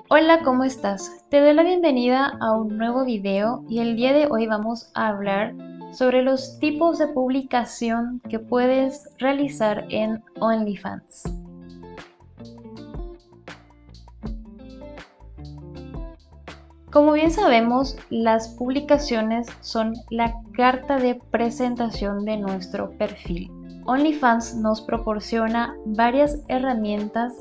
Hola, ¿cómo estás? Te doy la bienvenida a un nuevo video y el día de hoy vamos a hablar sobre los tipos de publicación que puedes realizar en OnlyFans. Como bien sabemos, las publicaciones son la carta de presentación de nuestro perfil. OnlyFans nos proporciona varias herramientas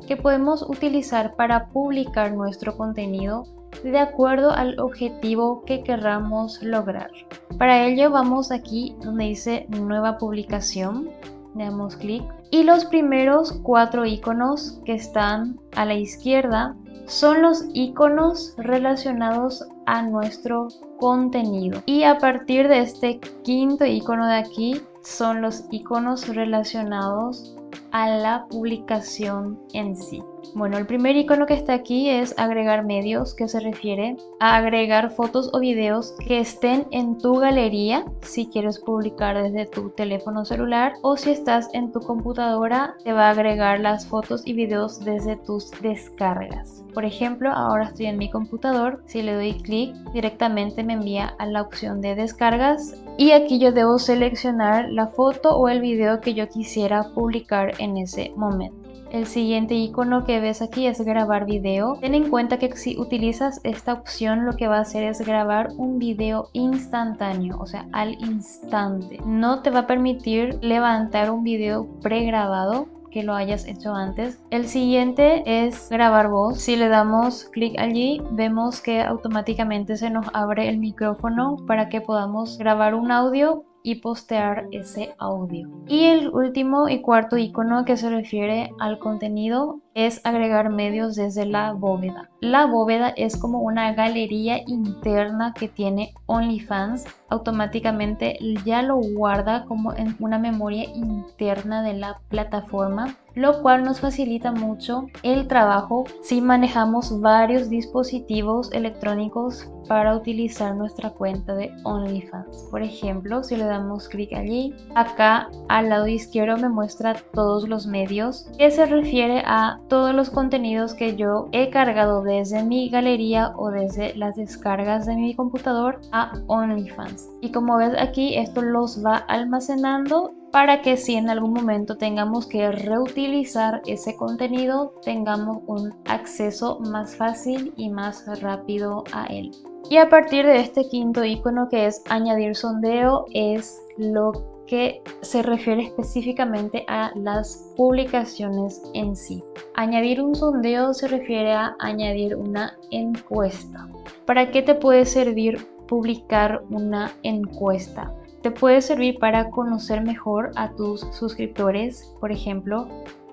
que podemos utilizar para publicar nuestro contenido de acuerdo al objetivo que queramos lograr. Para ello vamos aquí donde dice nueva publicación, le damos clic y los primeros 4 iconos que están a la izquierda son los iconos relacionados a nuestro contenido, y a partir de este quinto icono de aquí son los iconos relacionados a la publicación en sí. Bueno, el primer icono que está aquí es agregar medios, que se refiere a agregar fotos o videos que estén en tu galería si quieres publicar desde tu teléfono celular, o si estás en tu computadora te va a agregar las fotos y videos desde tus descargas. Por ejemplo, ahora estoy en mi computador, si le doy clic directamente me envía a la opción de descargas y aquí yo debo seleccionar la foto o el video que yo quisiera publicar en ese momento. El siguiente icono que ves aquí es grabar video. Ten en cuenta que si utilizas esta opción lo que va a hacer es grabar un video instantáneo, o sea, al instante. No te va a permitir levantar un video pregrabado que lo hayas hecho antes. El siguiente es grabar voz. Si le damos clic allí, vemos que automáticamente se nos abre el micrófono para que podamos grabar un audio y postear ese audio. Y el último y cuarto icono que se refiere al contenido es agregar medios desde la bóveda. La bóveda es como una galería interna que tiene OnlyFans. Automáticamente ya lo guarda como en una memoria interna de la plataforma, lo cual nos facilita mucho el trabajo si manejamos varios dispositivos electrónicos para utilizar nuestra cuenta de OnlyFans. Por ejemplo, si le damos clic allí, acá al lado izquierdo me muestra todos los medios, que se refiere a todos los contenidos que yo he cargado desde mi galería o desde las descargas de mi computador a OnlyFans. Y como ves aquí, esto los va almacenando para que si en algún momento tengamos que reutilizar ese contenido, tengamos un acceso más fácil y más rápido a él. Y a partir de este quinto icono, que es añadir sondeo, es lo que se refiere específicamente a las publicaciones en sí. Añadir un sondeo se refiere a añadir una encuesta. ¿Para qué te puede servir publicar una encuesta? Te puede servir para conocer mejor a tus suscriptores. Por ejemplo,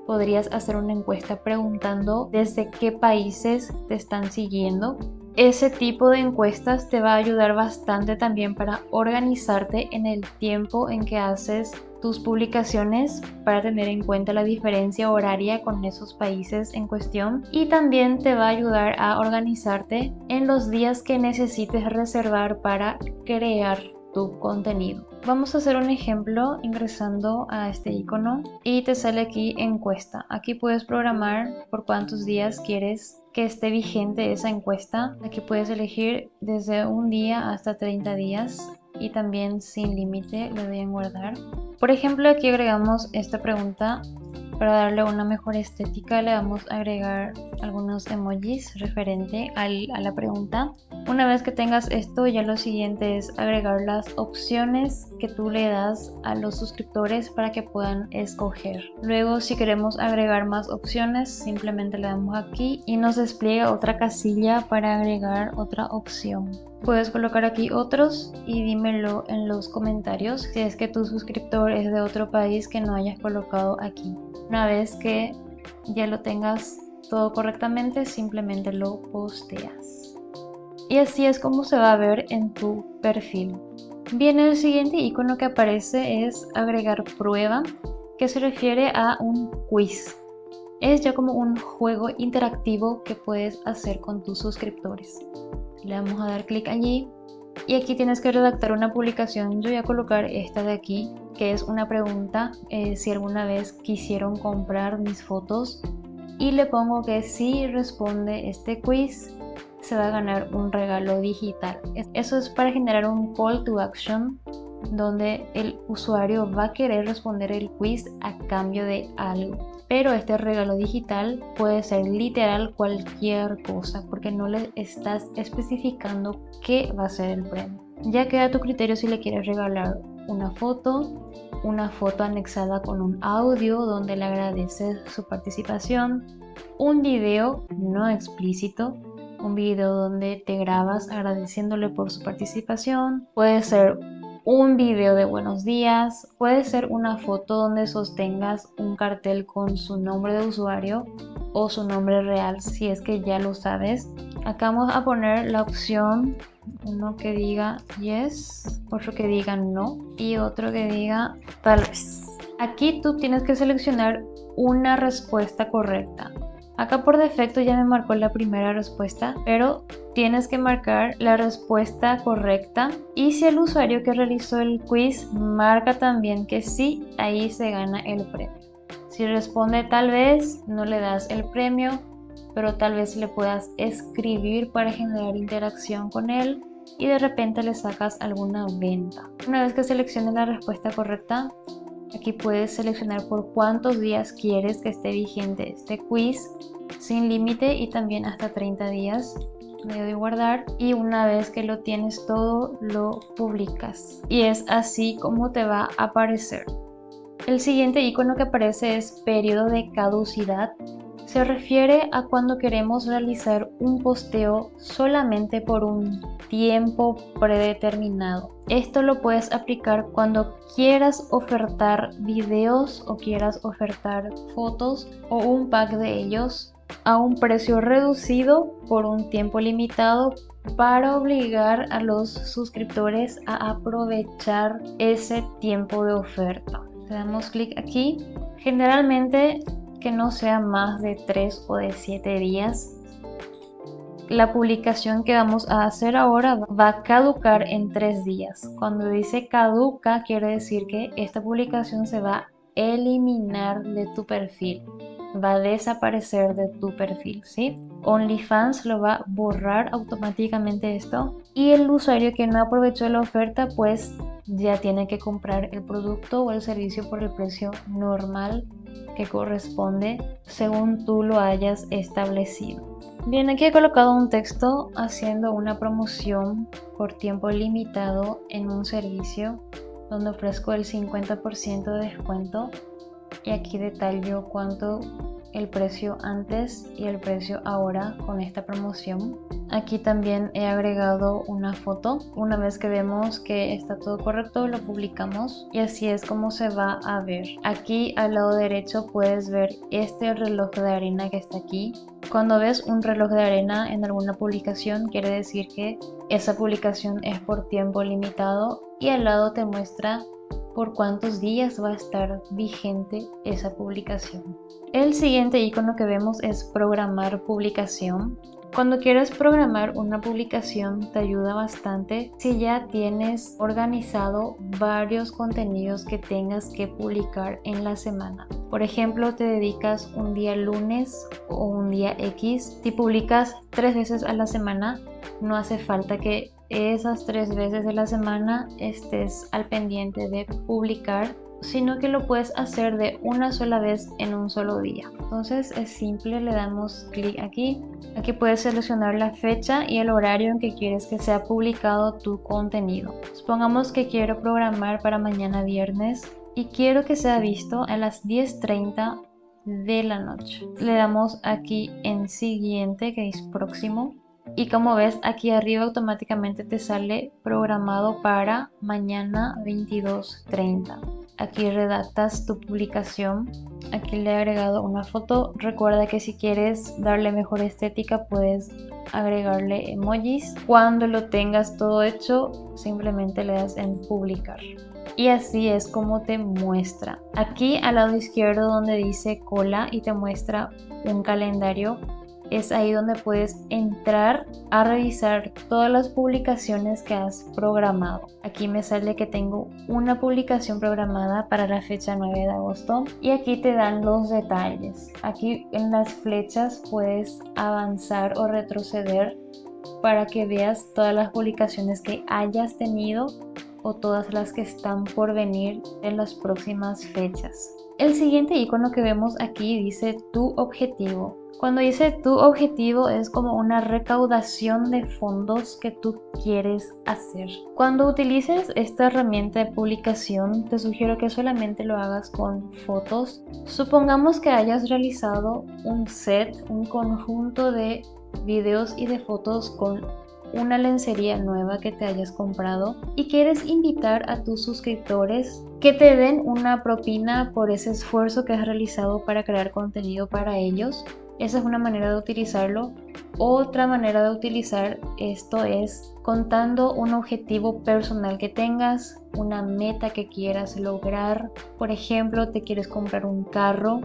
podrías hacer una encuesta preguntando desde qué países te están siguiendo. Ese tipo de encuestas te va a ayudar bastante también para organizarte en el tiempo en que haces tus publicaciones, para tener en cuenta la diferencia horaria con esos países en cuestión, y también te va a ayudar a organizarte en los días que necesites reservar para crear tu contenido. Vamos a hacer un ejemplo ingresando a este icono y te sale aquí encuesta. Aquí puedes programar por cuántos días quieres que esté vigente esa encuesta. Aquí puedes elegir desde un día hasta 30 días y también sin límite. Le doy en guardar. Por ejemplo, aquí agregamos esta pregunta. Para darle una mejor estética le vamos a agregar algunos emojis referente a la pregunta. Una vez que tengas esto, ya lo siguiente es agregar las opciones que tú le das a los suscriptores para que puedan escoger. Luego, si queremos agregar más opciones, simplemente le damos aquí y nos despliega otra casilla para agregar otra opción. Puedes colocar aquí otros y dímelo en los comentarios si es que tu suscriptor es de otro país que no hayas colocado aquí. Una vez que ya lo tengas todo correctamente, simplemente lo posteas. Y así es como se va a ver en tu perfil. Bien, el siguiente icono que aparece es agregar prueba, que se refiere a un quiz. Es ya como un juego interactivo que puedes hacer con tus suscriptores. Le vamos a dar clic allí y aquí tienes que redactar una publicación. Yo voy a colocar esta de aquí, que es una pregunta, si alguna vez quisieron comprar mis fotos y le pongo que si responde este quiz se va a ganar un regalo digital. Eso es para generar un call to action donde el usuario va a querer responder el quiz a cambio de algo. Pero este regalo digital puede ser literal cualquier cosa porque no le estás especificando qué va a ser el premio. Ya queda a tu criterio si le quieres regalar una foto anexada con un audio donde le agradeces su participación, un video no explícito, un video donde te grabas agradeciéndole por su participación, puede ser un video de buenos días, puede ser una foto donde sostengas un cartel con su nombre de usuario o su nombre real si es que ya lo sabes. Acá vamos a poner la opción, uno que diga yes, otro que diga no y otro que diga tal vez. Aquí tú tienes que seleccionar una respuesta correcta. Acá por defecto ya me marcó la primera respuesta, pero tienes que marcar la respuesta correcta y si el usuario que realizó el quiz marca también que sí, ahí se gana el premio. Si responde tal vez, no le das el premio, pero tal vez le puedas escribir para generar interacción con él y de repente le sacas alguna venta. Una vez que selecciones la respuesta correcta, aquí puedes seleccionar por cuántos días quieres que esté vigente este quiz, sin límite y también hasta 30 días. Le doy guardar y una vez que lo tienes todo, lo publicas. Y es así como te va a aparecer. El siguiente icono que aparece es periodo de caducidad. Se refiere a cuando queremos realizar un posteo solamente por un tiempo predeterminado. Esto lo puedes aplicar cuando quieras ofertar videos o quieras ofertar fotos o un pack de ellos a un precio reducido por un tiempo limitado para obligar a los suscriptores a aprovechar ese tiempo de oferta. Le damos clic aquí. Generalmente que no sea más de 3 o de 7 días. La publicación que vamos a hacer ahora va a caducar en 3 días. Cuando dice caduca, quiere decir que esta publicación se va a eliminar de tu perfil. Va a desaparecer de tu perfil, ¿sí? OnlyFans lo va a borrar automáticamente esto. Y el usuario que no aprovechó la oferta, pues ya tiene que comprar el producto o el servicio por el precio normal que corresponde según tú lo hayas establecido. Bien, aquí he colocado un texto haciendo una promoción por tiempo limitado en un servicio donde ofrezco el 50% de descuento y aquí detallo cuánto el precio antes y el precio ahora con esta promoción. Aquí también he agregado una foto. Una vez que vemos que está todo correcto, lo publicamos y así es como se va a ver. Aquí al lado derecho puedes ver este reloj de arena que está aquí. Cuando ves un reloj de arena en alguna publicación, quiere decir que esa publicación es por tiempo limitado y al lado te muestra por cuántos días va a estar vigente esa publicación. El siguiente icono que vemos es programar publicación. Cuando quieres programar una publicación te ayuda bastante si ya tienes organizado varios contenidos que tengas que publicar en la semana. Por ejemplo, te dedicas un día lunes o un día X. Si publicas 3 veces a la semana, no hace falta que esas 3 veces de la semana estés al pendiente de publicar, sino que lo puedes hacer de una sola vez en un solo día. Entonces es simple, le damos clic aquí. Aquí puedes seleccionar la fecha y el horario en que quieres que sea publicado tu contenido. Supongamos que quiero programar para mañana viernes y quiero que sea visto a las 10:30 de la noche. Le damos aquí en siguiente, que es próximo. Y como ves, aquí arriba automáticamente te sale programado para mañana 22:30. Aquí redactas tu publicación. Aquí le he agregado una foto. Recuerda que si quieres darle mejor estética puedes agregarle emojis. Cuando lo tengas todo hecho, simplemente le das en publicar. Y así es como te muestra. Aquí al lado izquierdo donde dice cola y te muestra un calendario, es ahí donde puedes entrar a revisar todas las publicaciones que has programado. Aquí me sale que tengo una publicación programada para la fecha 9 de agosto y aquí te dan los detalles. Aquí en las flechas puedes avanzar o retroceder para que veas todas las publicaciones que hayas tenido o todas las que están por venir en las próximas fechas. El siguiente icono que vemos aquí dice tu objetivo. Cuando dice tu objetivo es como una recaudación de fondos que tú quieres hacer. Cuando utilices esta herramienta de publicación, te sugiero que solamente lo hagas con fotos. Supongamos que hayas realizado un set, un conjunto de videos y de fotos con una lencería nueva que te hayas comprado y quieres invitar a tus suscriptores que te den una propina por ese esfuerzo que has realizado para crear contenido para ellos. Esa es una manera de utilizarlo. Otra manera de utilizar esto es contando un objetivo personal que tengas, una meta que quieras lograr. Por ejemplo, te quieres comprar un carro.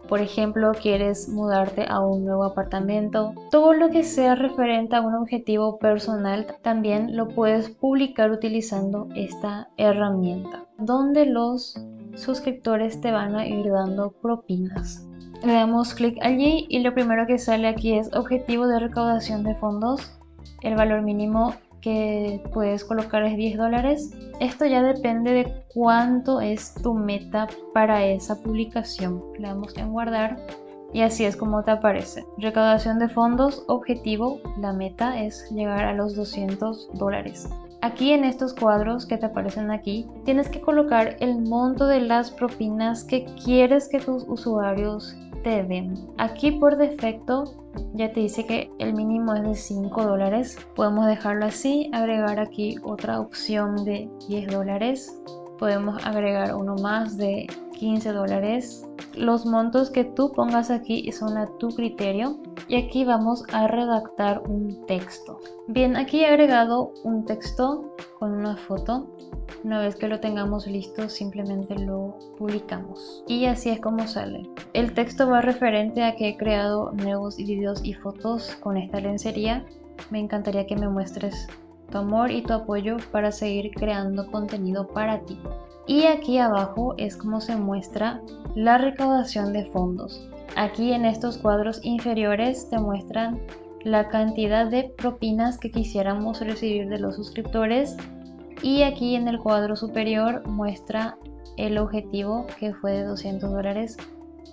Por ejemplo, quieres mudarte a un nuevo apartamento. Todo lo que sea referente a un objetivo personal también lo puedes publicar utilizando esta herramienta, donde los suscriptores te van a ir dando propinas. Le damos clic allí y lo primero que sale aquí es objetivo de recaudación de fondos. El valor mínimo que puedes colocar es $10. Esto ya depende de cuánto es tu meta para esa publicación. Le damos en guardar y así es como te aparece. Recaudación de fondos, objetivo, la meta es llegar a los $200. Aquí en estos cuadros que te aparecen aquí, tienes que colocar el monto de las propinas que quieres que tus usuarios te den. Aquí por defecto ya te dice que el mínimo es de $5. Podemos dejarlo así, agregar aquí otra opción de $10. Podemos agregar uno más de $15. Los montos que tú pongas aquí son a tu criterio. Y aquí vamos a redactar un texto. Bien, aquí he agregado un texto con una foto. Una vez que lo tengamos listo, simplemente lo publicamos. Y así es como sale. El texto va referente a que he creado nuevos videos y fotos con esta lencería. Me encantaría que me muestres tu amor y tu apoyo para seguir creando contenido para ti. Y aquí abajo es como se muestra la recaudación de fondos. Aquí en estos cuadros inferiores te muestran la cantidad de propinas que quisiéramos recibir de los suscriptores y aquí en el cuadro superior muestra el objetivo que fue de $200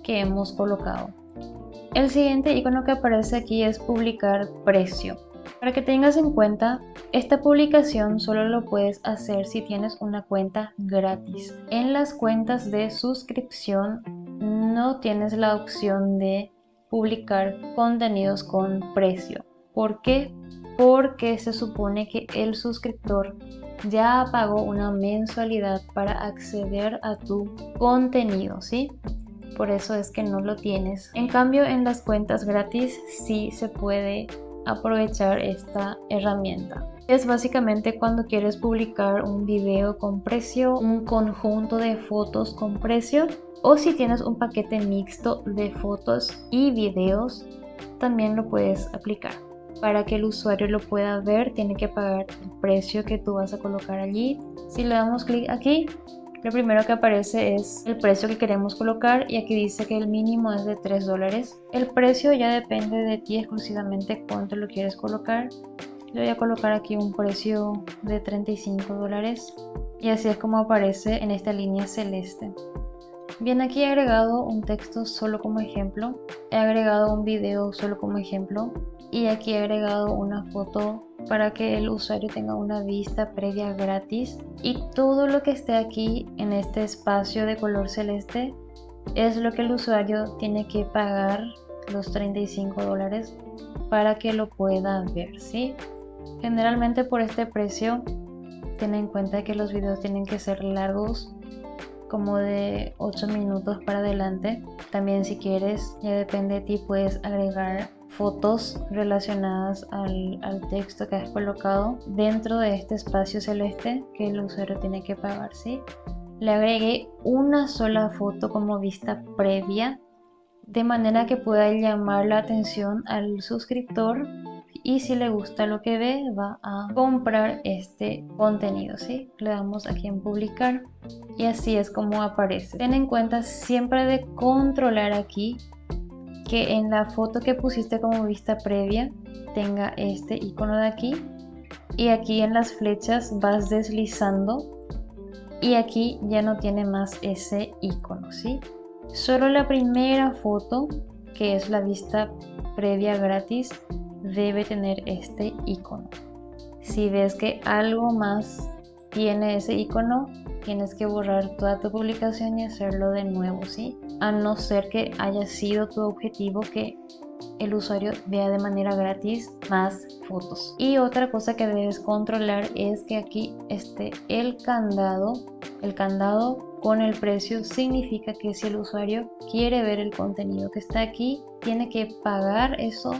que hemos colocado. El siguiente icono que aparece aquí es publicar precio. Para que tengas en cuenta, esta publicación solo lo puedes hacer si tienes una cuenta gratis. En las cuentas de suscripción no tienes la opción de publicar contenidos con precio. ¿Por qué? Porque se supone que el suscriptor ya pagó una mensualidad para acceder a tu contenido, ¿sí? Por eso es que no lo tienes. En cambio, en las cuentas gratis sí se puede aprovechar esta herramienta. Es básicamente cuando quieres publicar un video con precio, un conjunto de fotos con precio, o si tienes un paquete mixto de fotos y videos, también lo puedes aplicar. Para que el usuario lo pueda ver, tiene que pagar el precio que tú vas a colocar allí. Si le damos clic aquí, lo primero que aparece es el precio que queremos colocar y aquí dice que el mínimo es de $3. El precio ya depende de ti exclusivamente cuánto lo quieres colocar. Le voy a colocar aquí un precio de $35 y así es como aparece en esta línea celeste. Bien, aquí he agregado un texto solo como ejemplo, he agregado un video solo como ejemplo y aquí he agregado una foto para que el usuario tenga una vista previa gratis y todo lo que esté aquí en este espacio de color celeste es lo que el usuario tiene que pagar, los $35 para que lo pueda ver, ¿sí? Generalmente por este precio ten en cuenta que los videos tienen que ser largos, como de 8 minutos para adelante. También si quieres, ya depende de ti, puedes agregar fotos relacionadas al texto que has colocado dentro de este espacio celeste que el usuario tiene que pagar, ¿sí? Le agregué una sola foto como vista previa de manera que pueda llamar la atención al suscriptor y si le gusta lo que ve va a comprar este contenido, ¿sí? Le damos aquí en publicar y así es como aparece. Ten en cuenta siempre de controlar aquí que en la foto que pusiste como vista previa tenga este icono de aquí y aquí en las flechas vas deslizando y aquí ya no tiene más ese icono, ¿sí? Solo la primera foto, que es la vista previa gratis, debe tener este icono. Si ves que algo más tiene ese icono, tienes que borrar toda tu publicación y hacerlo de nuevo, ¿sí? A no ser que haya sido tu objetivo que el usuario vea de manera gratis más fotos. Y otra cosa que debes controlar es que aquí esté el candado. El candado con el precio significa que si el usuario quiere ver el contenido que está aquí, tiene que pagar eso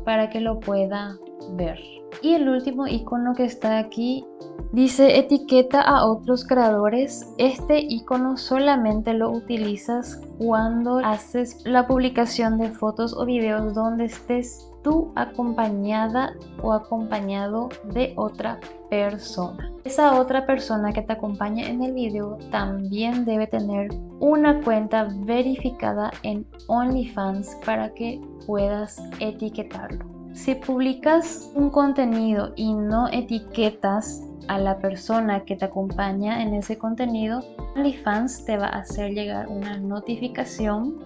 para que lo pueda ver. Y el último icono que está aquí dice etiqueta a otros creadores. Este icono solamente lo utilizas cuando haces la publicación de fotos o videos donde estés tú acompañada o acompañado de otra persona. Esa otra persona que te acompaña en el video también debe tener una cuenta verificada en OnlyFans para que puedas etiquetarlo. Si publicas un contenido y no etiquetas a la persona que te acompaña en ese contenido, OnlyFans te va a hacer llegar una notificación.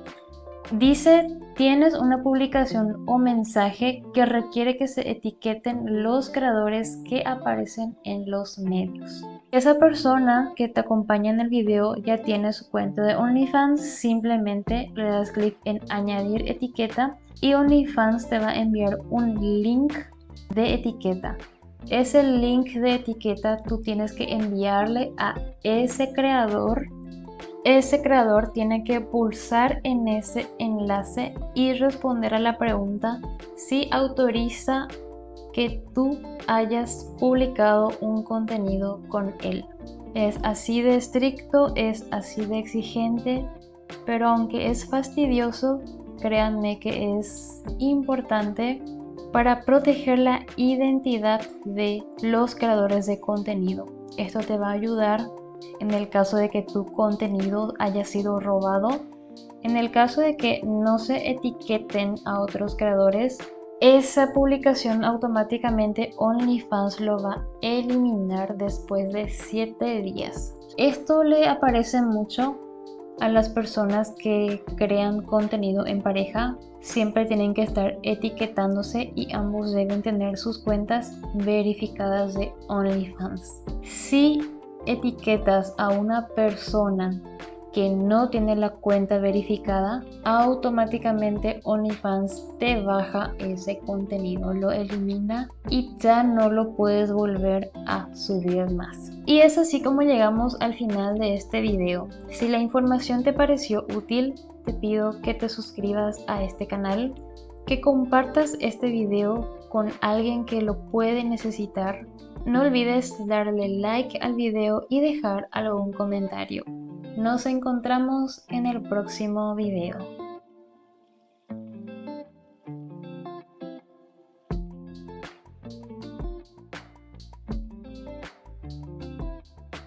Dice, tienes una publicación o mensaje que requiere que se etiqueten los creadores que aparecen en los medios. Esa persona que te acompaña en el video ya tiene su cuenta de OnlyFans, simplemente le das clic en añadir etiqueta y OnlyFans te va a enviar un link de etiqueta. Ese link de etiqueta tú tienes que enviarle a ese creador. Ese creador tiene que pulsar en ese enlace y responder a la pregunta si autoriza que tú hayas publicado un contenido con él. Es así de estricto, es así de exigente, pero aunque es fastidioso, créanme que es importante para proteger la identidad de los creadores de contenido. Esto te va a ayudar en el caso de que tu contenido haya sido robado. En el caso de que no se etiqueten a otros creadores, esa publicación automáticamente OnlyFans lo va a eliminar después de 7 días. Esto le aparece mucho a las personas que crean contenido en pareja. Siempre tienen que estar etiquetándose y ambos deben tener sus cuentas verificadas de OnlyFans. Si etiquetas a una persona que no tiene la cuenta verificada, automáticamente OnlyFans te baja ese contenido, lo elimina y ya no lo puedes volver a subir más. Y es así como llegamos al final de este video. Si la información te pareció útil, te pido que te suscribas a este canal, que compartas este video con alguien que lo puede necesitar. No olvides darle like al video y dejar algún comentario. Nos encontramos en el próximo video.